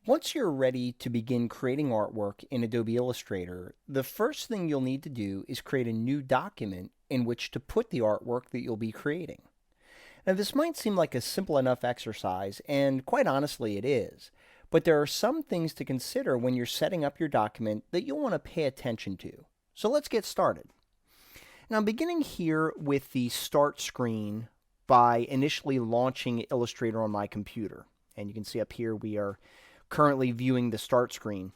Once you're ready to begin creating artwork in Adobe Illustrator, the first thing you'll need to do is create a new document in which to put the artwork that you'll be creating. Now, this might seem like a simple enough exercise, and quite honestly, it is. But there are some things to consider when you're setting up your document that you'll want to pay attention to. So let's get started. Now, I'm beginning here with the Start screen by initially launching Illustrator on my computer. And you can see up here we are currently viewing the Start screen.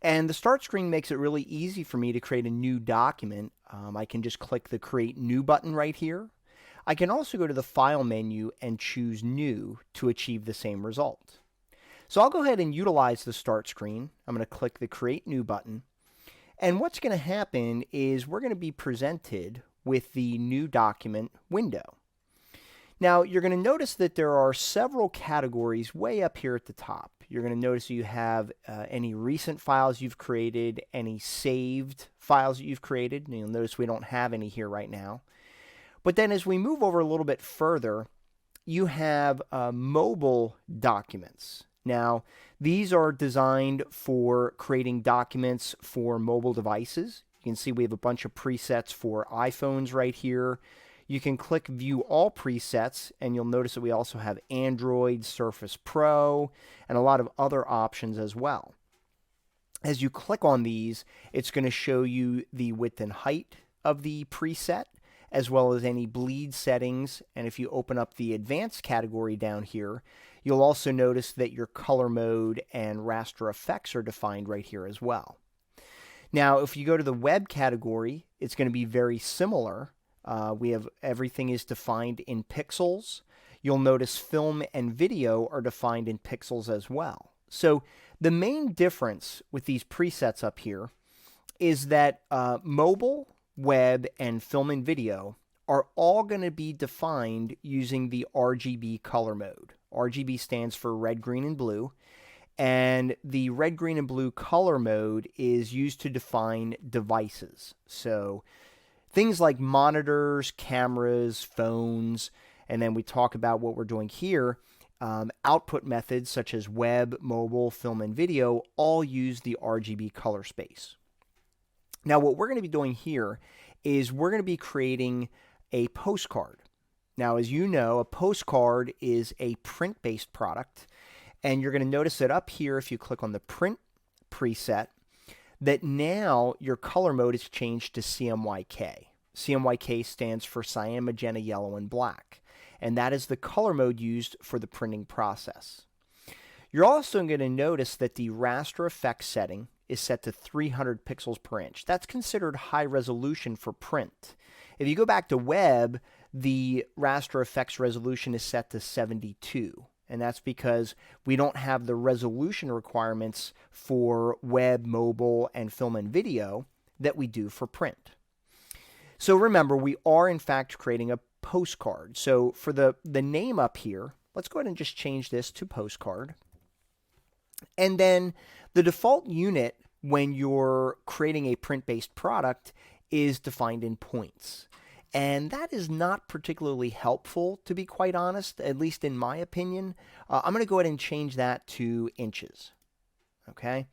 And the Start screen makes it really easy for me to create a new document. I can just click the Create New button right here. I can also go to the File menu and choose New to achieve the same result. So I'll go ahead and utilize the Start screen. I'm going to click the Create New button. And what's going to happen is we're going to be presented with the New Document window. Now, you're going to notice that there are several categories way up here at the top. You're going to notice you have any recent files you've created, any saved files that you've created. And you'll notice we don't have any here right now. But then as we move over a little bit further, you have mobile documents. Now, these are designed for creating documents for mobile devices. You can see we have a bunch of presets for iPhones right here. You can click View All Presets, and you'll notice that we also have Android, Surface Pro, and a lot of other options as well. As you click on these, it's going to show you the width and height of the preset, as well as any bleed settings. And if you open up the Advanced category down here, you'll also notice that your color mode and raster effects are defined right here as well. Now, if you go to the Web category, it's going to be very similar. We have everything is defined in pixels. You'll notice film and video are defined in pixels as well. So the main difference with these presets up here is that mobile, web, and film and video are all going to be defined using the RGB color mode. RGB stands for red, green, and blue. And the red, green, and blue color mode is used to define devices. So things like monitors, cameras, phones, and then we talk about what we're doing here. Output methods such as web, mobile, film, and video all use the RGB color space. Now, what we're going to be doing here is we're going to be creating a postcard. Now, as you know, a postcard is a print-based product, and you're going to notice that up here, if you click on the print preset, that now your color mode is changed to CMYK. CMYK stands for cyan, magenta, yellow, and black. And that is the color mode used for the printing process. You're also going to notice that the raster effects setting is set to 300 pixels per inch. That's considered high resolution for print. If you go back to web, the raster effects resolution is set to 72. And that's because we don't have the resolution requirements for web, mobile, and film and video that we do for print. So remember, we are in fact creating a postcard. So for the name up here, let's go ahead and just change this to postcard. And then the default unit when you're creating a print-based product is defined in points. And that is not particularly helpful, to be quite honest, at least in my opinion. I'm going to go ahead and change that to inches. Okay.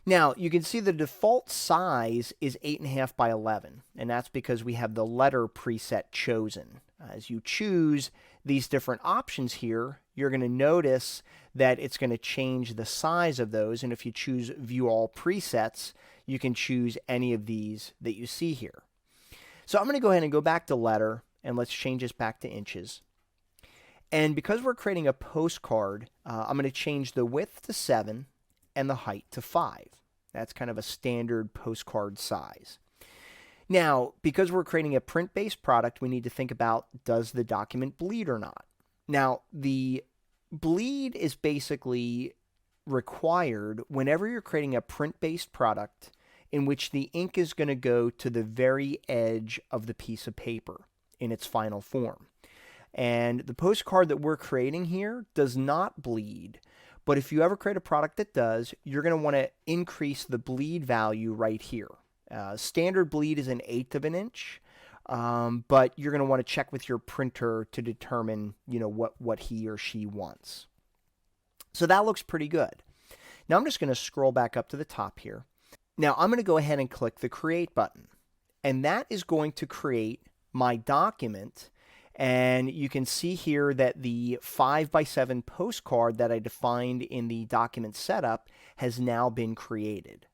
Now, you can see the default size is 8.5 by 11, and that's because we have the letter preset chosen. As you choose these different options here, you're going to notice that it's going to change the size of those, and if you choose View All Presets, you can choose any of these that you see here. So I'm going to go ahead and go back to letter, and let's change this back to inches. And because we're creating a postcard, I'm going to change the width to 7 and the height to 5. That's kind of a standard postcard size. Now, because we're creating a print-based product, we need to think about, does the document bleed or not? Now, the bleed is basically required whenever you're creating a print-based product in which the ink is going to go to the very edge of the piece of paper in its final form. And the postcard that we're creating here does not bleed, but if you ever create a product that does, you're going to want to increase the bleed value right here. Standard bleed is 1/8 of an inch, but you're going to want to check with your printer to determine, what he or she wants. So that looks pretty good. Now I'm just going to scroll back up to the top here. Now I'm going to go ahead and click the Create button. And that is going to create my document. And you can see here that the 5x7 postcard that I defined in the document setup has now been created.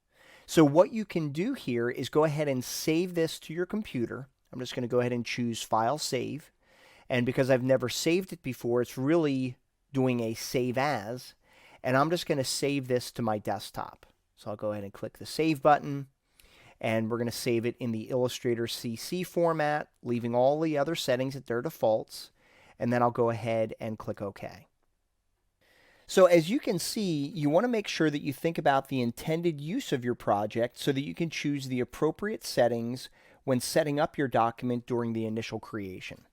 So what you can do here is go ahead and save this to your computer. I'm just going to go ahead and choose File, Save. And because I've never saved it before, it's really doing a Save As. And I'm just going to save this to my desktop. So I'll go ahead and click the Save button. And we're going to save it in the Illustrator CC format, leaving all the other settings at their defaults. And then I'll go ahead and click OK. So as you can see, you want to make sure that you think about the intended use of your project so that you can choose the appropriate settings when setting up your document during the initial creation.